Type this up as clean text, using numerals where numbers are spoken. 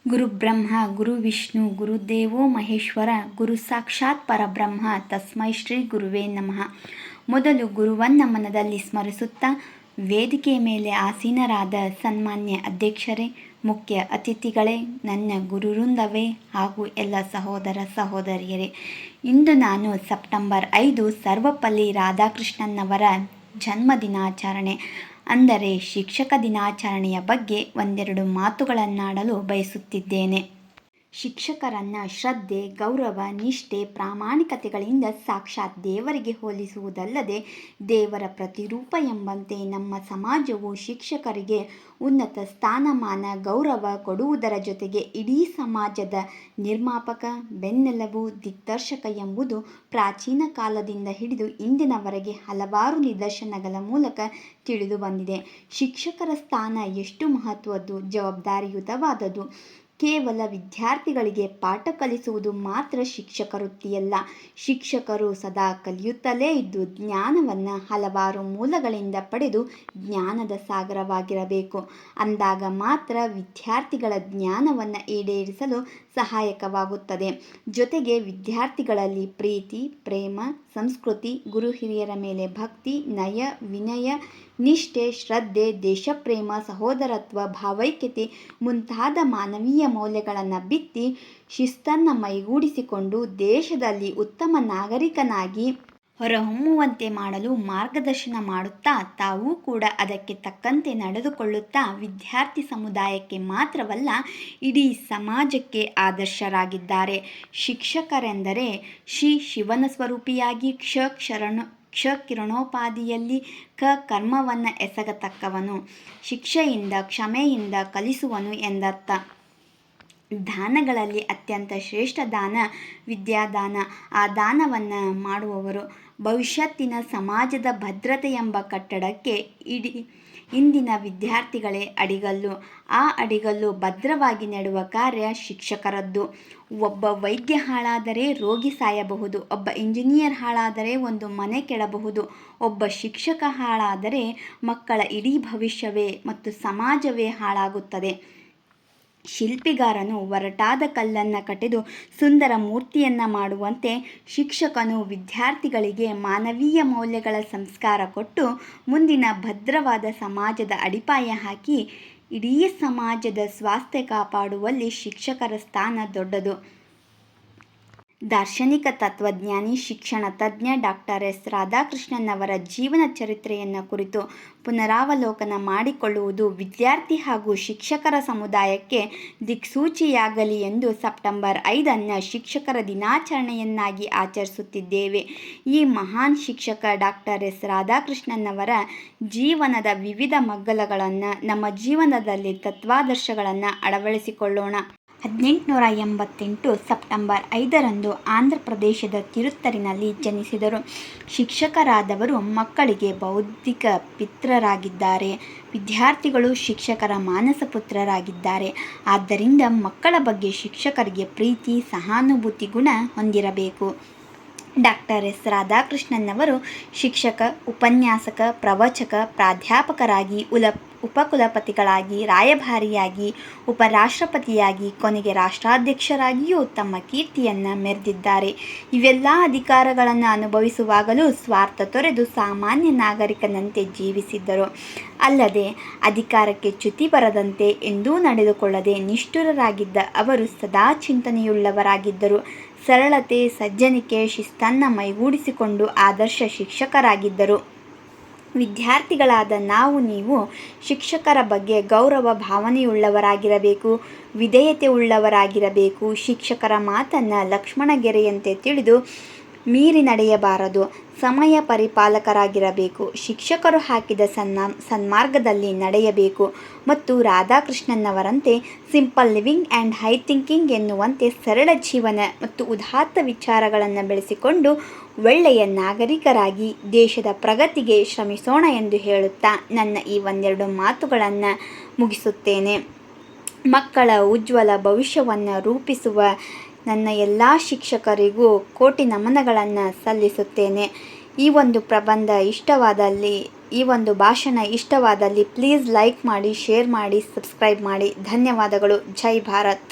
ಗುರುಬ್ರಹ್ಮ ಗುರು ವಿಷ್ಣು ಗುರುದೇವೋ ಮಹೇಶ್ವರ ಗುರು ಸಾಕ್ಷಾತ್ ಪರಬ್ರಹ್ಮ ತಸ್ಮೈ ಶ್ರೀ ಗುರುವೇ ನಮಃ. ಮೊದಲು ಗುರುವನ್ನ ಮನದಲ್ಲಿ ಸ್ಮರಿಸುತ್ತಾ, ವೇದಿಕೆಯ ಮೇಲೆ ಆಸೀನರಾದ ಸನ್ಮಾನ್ಯ ಅಧ್ಯಕ್ಷರೇ, ಮುಖ್ಯ ಅತಿಥಿಗಳೇ, ನನ್ನ ಗುರುವೃಂದವೇ ಹಾಗೂ ಎಲ್ಲ ಸಹೋದರ ಸಹೋದರಿಯರೇ, ಇಂದು ನಾನು ಸೆಪ್ಟೆಂಬರ್ 5 ಸರ್ವಪಲ್ಲಿ ರಾಧಾಕೃಷ್ಣನ್ನವರ ಜನ್ಮದಿನಾಚರಣೆ ಅಂದರೆ ಶಿಕ್ಷಕ ದಿನಾಚರಣೆಯ ಬಗ್ಗೆ ಒಂದೆರಡು ಮಾತುಗಳನ್ನಾಡಲು ಬಯಸುತ್ತಿದ್ದೇನೆ. ಶಿಕ್ಷಕರನ್ನು ಶ್ರದ್ಧೆ, ಗೌರವ, ನಿಷ್ಠೆ, ಪ್ರಾಮಾಣಿಕತೆಗಳಿಂದ ಸಾಕ್ಷಾತ್ ದೇವರಿಗೆ ಹೋಲಿಸುವುದಲ್ಲದೆ ದೇವರ ಪ್ರತಿರೂಪ ಎಂಬಂತೆ ನಮ್ಮ ಸಮಾಜವು ಶಿಕ್ಷಕರಿಗೆ ಉನ್ನತ ಸ್ಥಾನಮಾನ, ಗೌರವ ಕೊಡುವುದರ ಜೊತೆಗೆ ಇಡೀ ಸಮಾಜದ ನಿರ್ಮಾಪಕ, ಬೆನ್ನೆಲುಬು, ದಿಗ್ದರ್ಶಕ ಎಂಬುದು ಪ್ರಾಚೀನ ಕಾಲದಿಂದ ಹಿಡಿದು ಇಂದಿನವರೆಗೆ ಹಲವಾರು ನಿದರ್ಶನಗಳ ಮೂಲಕ ತಿಳಿದು ಬಂದಿದೆ. ಶಿಕ್ಷಕರ ಸ್ಥಾನ ಎಷ್ಟು ಮಹತ್ವದ್ದು, ಜವಾಬ್ದಾರಿಯುತವಾದದ್ದು. ಕೇವಲ ವಿದ್ಯಾರ್ಥಿಗಳಿಗೆ ಪಾಠ ಕಲಿಸುವುದು ಮಾತ್ರ ಶಿಕ್ಷಕ ವೃತ್ತಿಯಲ್ಲ. ಶಿಕ್ಷಕರು ಸದಾ ಕಲಿಯುತ್ತಲೇ ಇದ್ದು ಜ್ಞಾನವನ್ನು ಹಲವಾರು ಮೂಲಗಳಿಂದ ಪಡೆದು ಜ್ಞಾನದ ಸಾಗರವಾಗಿರಬೇಕು. ಅಂದಾಗ ಮಾತ್ರ ವಿದ್ಯಾರ್ಥಿಗಳ ಜ್ಞಾನವನ್ನು ಈಡೇರಿಸಲು ಸಹಾಯಕವಾಗುತ್ತದೆ. ಜೊತೆಗೆ ವಿದ್ಯಾರ್ಥಿಗಳಲ್ಲಿ ಪ್ರೀತಿ, ಪ್ರೇಮ, ಸಂಸ್ಕೃತಿ, ಗುರು ಹಿರಿಯರ ಮೇಲೆ ಭಕ್ತಿ, ನಯ, ವಿನಯ, ನಿಷ್ಠೆ, ಶ್ರದ್ಧೆ, ದೇಶಪ್ರೇಮ, ಸಹೋದರತ್ವ, ಭಾವೈಕ್ಯತೆ ಮುಂತಾದ ಮಾನವೀಯ ಮೌಲ್ಯಗಳನ್ನು ಬಿತ್ತಿ ಶಿಸ್ತನ್ನು ಮೈಗೂಡಿಸಿಕೊಂಡು ದೇಶದಲ್ಲಿ ಉತ್ತಮ ನಾಗರಿಕನಾಗಿ ಹೊರಹೊಮ್ಮುವಂತೆ ಮಾಡಲು ಮಾರ್ಗದರ್ಶನ ಮಾಡುತ್ತಾ, ತಾವೂ ಕೂಡ ಅದಕ್ಕೆ ತಕ್ಕಂತೆ ನಡೆದುಕೊಳ್ಳುತ್ತಾ ವಿದ್ಯಾರ್ಥಿ ಸಮುದಾಯಕ್ಕೆ ಮಾತ್ರವಲ್ಲ ಇಡೀ ಸಮಾಜಕ್ಕೆ ಆದರ್ಶರಾಗಿದ್ದಾರೆ. ಶಿಕ್ಷಕರೆಂದರೆ ಶಿವನ ಸ್ವರೂಪಿಯಾಗಿ ಕ್ಷ ಕಿರಣೋಪಾದಿಯಲ್ಲಿ ಕರ್ಮವನ್ನು ಎಸಗತಕ್ಕವನು, ಶಿಕ್ಷೆಯಿಂದ ಕ್ಷಮೆಯಿಂದ ಕಲಿಸುವನು ಎಂದರ್ಥ. ದಾನಗಳಲ್ಲಿ ಅತ್ಯಂತ ಶ್ರೇಷ್ಠ ದಾನ ವಿದ್ಯಾದಾನ. ಆ ದಾನವನ್ನು ಮಾಡುವವರು ಭವಿಷ್ಯತ್ತಿನ ಸಮಾಜದ ಭದ್ರತೆ ಎಂಬ ಕಟ್ಟಡಕ್ಕೆ ಇಂದಿನ ವಿದ್ಯಾರ್ಥಿಗಳೇ ಅಡಿಗಲ್ಲು. ಆ ಅಡಿಗಲ್ಲು ಭದ್ರವಾಗಿ ನೆಡುವ ಕಾರ್ಯ ಶಿಕ್ಷಕರದ್ದು. ಒಬ್ಬ ವೈದ್ಯ ಹಾಳಾದರೆ ರೋಗಿ ಸಾಯಬಹುದು, ಒಬ್ಬ ಇಂಜಿನಿಯರ್ ಹಾಳಾದರೆ ಒಂದು ಮನೆ ಕೆಡಬಹುದು. ಒಬ್ಬ ಶಿಕ್ಷಕ ಹಾಳಾದರೆ ಮಕ್ಕಳ ಇಡೀ ಭವಿಷ್ಯವೇ ಮತ್ತು ಸಮಾಜವೇ ಹಾಳಾಗುತ್ತದೆ. ಶಿಲ್ಪಿಗಾರನು ಒರಟಾದ ಕಲ್ಲನ್ನು ಕಟೆದು ಸುಂದರ ಮೂರ್ತಿಯನ್ನು ಮಾಡುವಂತೆ ಶಿಕ್ಷಕನು ವಿದ್ಯಾರ್ಥಿಗಳಿಗೆ ಮಾನವೀಯ ಮೌಲ್ಯಗಳ ಸಂಸ್ಕಾರ ಕೊಟ್ಟು ಮುಂದಿನ ಭದ್ರವಾದ ಸಮಾಜದ ಅಡಿಪಾಯ ಹಾಕಿ ಇಡೀ ಸಮಾಜದ ಸ್ವಾಸ್ಥ್ಯ ಕಾಪಾಡುವಲ್ಲಿ ಶಿಕ್ಷಕರ ಸ್ಥಾನ ದೊಡ್ಡದು. ದಾರ್ಶನಿಕ, ತತ್ವಜ್ಞಾನಿ, ಶಿಕ್ಷಣ ತಜ್ಞ ಡಾಕ್ಟರ್ ಎಸ್. ರಾಧಾಕೃಷ್ಣನ್ನವರ ಜೀವನ ಚರಿತ್ರೆಯನ್ನು ಕುರಿತು ಪುನರಾವಲೋಕನ ಮಾಡಿಕೊಳ್ಳುವುದು ವಿದ್ಯಾರ್ಥಿ ಹಾಗೂ ಶಿಕ್ಷಕರ ಸಮುದಾಯಕ್ಕೆ ದಿಕ್ಸೂಚಿಯಾಗಲಿ ಎಂದು ಸೆಪ್ಟೆಂಬರ್ 5 ಶಿಕ್ಷಕರ ದಿನಾಚರಣೆಯನ್ನಾಗಿ ಆಚರಿಸುತ್ತಿದ್ದೇವೆ. ಈ ಮಹಾನ್ ಶಿಕ್ಷಕ ಡಾಕ್ಟರ್ ಎಸ್. ರಾಧಾಕೃಷ್ಣನ್ನವರ ಜೀವನದ ವಿವಿಧ ಮಗ್ಗಲುಗಳನ್ನು ನಮ್ಮ ಜೀವನದಲ್ಲಿ ತತ್ವಾದರ್ಶಗಳನ್ನು ಅಳವಡಿಸಿಕೊಳ್ಳೋಣ. 1888 ಸೆಪ್ಟೆಂಬರ್ 5 ಆಂಧ್ರ ಪ್ರದೇಶದ ತಿರುತ್ತರಿನಲ್ಲಿ ಜನಿಸಿದರು. ಶಿಕ್ಷಕರಾದವರು ಮಕ್ಕಳಿಗೆ ಬೌದ್ಧಿಕ ಪಿತೃರಾಗಿದ್ದಾರೆ. ವಿದ್ಯಾರ್ಥಿಗಳು ಶಿಕ್ಷಕರ ಮಾನಸ ಪುತ್ರರಾಗಿದ್ದಾರೆ. ಆದ್ದರಿಂದ ಮಕ್ಕಳ ಬಗ್ಗೆ ಶಿಕ್ಷಕರಿಗೆ ಪ್ರೀತಿ, ಸಹಾನುಭೂತಿ ಗುಣ ಹೊಂದಿರಬೇಕು. Doctor S. ರಾಧಾಕೃಷ್ಣನ್ನವರು ಶಿಕ್ಷಕ, ಉಪನ್ಯಾಸಕ, ಪ್ರವಚಕ, ಪ್ರಾಧ್ಯಾಪಕರಾಗಿ, ಉಪಕುಲಪತಿಗಳಾಗಿ, ರಾಯಭಾರಿಯಾಗಿ, ಉಪರಾಷ್ಟ್ರಪತಿಯಾಗಿ, ಕೊನೆಗೆ ರಾಷ್ಟ್ರಾಧ್ಯಕ್ಷರಾಗಿಯೂ ತಮ್ಮ ಕೀರ್ತಿಯನ್ನು ಮೆರೆದಿದ್ದಾರೆ. ಇವೆಲ್ಲ ಅಧಿಕಾರಗಳನ್ನು ಅನುಭವಿಸುವಾಗಲೂ ಸ್ವಾರ್ಥ ತೊರೆದು ಸಾಮಾನ್ಯ ನಾಗರಿಕನಂತೆ ಜೀವಿಸಿದ್ದರು. ಅಲ್ಲದೆ ಅಧಿಕಾರಕ್ಕೆ ಚ್ಯುತಿ ಬರದಂತೆ ಎಂದೂ ನಡೆದುಕೊಳ್ಳದೆ ನಿಷ್ಠುರರಾಗಿದ್ದ ಅವರು ಸದಾ ಚಿಂತನೆಯುಳ್ಳವರಾಗಿದ್ದರು. ಸರಳತೆ, ಸಜ್ಜನಿಕೆ, ಶಿಸ್ತನ್ನು ಮೈಗೂಡಿಸಿಕೊಂಡು ಆದರ್ಶ ಶಿಕ್ಷಕರಾಗಿದ್ದರು. ವಿದ್ಯಾರ್ಥಿಗಳಾದ ನಾವು ನೀವು ಶಿಕ್ಷಕರ ಬಗ್ಗೆ ಗೌರವ ಭಾವನೆಯುಳ್ಳವರಾಗಿರಬೇಕು, ವಿಧೇಯತೆ ಉಳ್ಳವರಾಗಿರಬೇಕು. ಶಿಕ್ಷಕರ ಮಾತನ್ನು ಲಕ್ಷ್ಮಣ ಗೆರೆಯಂತೆ ತಿಳಿದು ಮೀರಿ ನಡೆಯಬಾರದು. ಸಮಯ ಪರಿಪಾಲಕರಾಗಿರಬೇಕು. ಶಿಕ್ಷಕರು ಹಾಕಿದ ಸನ್ಮಾರ್ಗದಲ್ಲಿ ನಡೆಯಬೇಕು ಮತ್ತು ರಾಧಾಕೃಷ್ಣನ್ನವರಂತೆ simple living and high thinking ಎನ್ನುವಂತೆ ಸರಳ ಜೀವನ ಮತ್ತು ಉದಾತ್ತ ವಿಚಾರಗಳನ್ನು ಬೆಳೆಸಿಕೊಂಡು ಒಳ್ಳೆಯ ನಾಗರಿಕರಾಗಿ ದೇಶದ ಪ್ರಗತಿಗೆ ಶ್ರಮಿಸೋಣ ಎಂದು ಹೇಳುತ್ತಾ ನನ್ನ ಈ ಒಂದೆರಡು ಮಾತುಗಳನ್ನು ಮುಗಿಸುತ್ತೇನೆ. ಮಕ್ಕಳ ಉಜ್ವಲ ಭವಿಷ್ಯವನ್ನು ರೂಪಿಸುವ ನನ್ನ ಎಲ್ಲ ಶಿಕ್ಷಕರಿಗೂ ಕೋಟಿ ನಮನಗಳನ್ನು ಸಲ್ಲಿಸುತ್ತೇನೆ. ಈ ಒಂದು ಪ್ರಬಂಧ ಇಷ್ಟವಾದಲ್ಲಿ ಈ ಒಂದು ಭಾಷಣ ಇಷ್ಟವಾದಲ್ಲಿ ಪ್ಲೀಸ್ ಲೈಕ್ ಮಾಡಿ, ಶೇರ್ ಮಾಡಿ, ಸಬ್ಸ್ಕ್ರೈಬ್ ಮಾಡಿ. ಧನ್ಯವಾದಗಳು. ಜೈ ಭಾರತ್.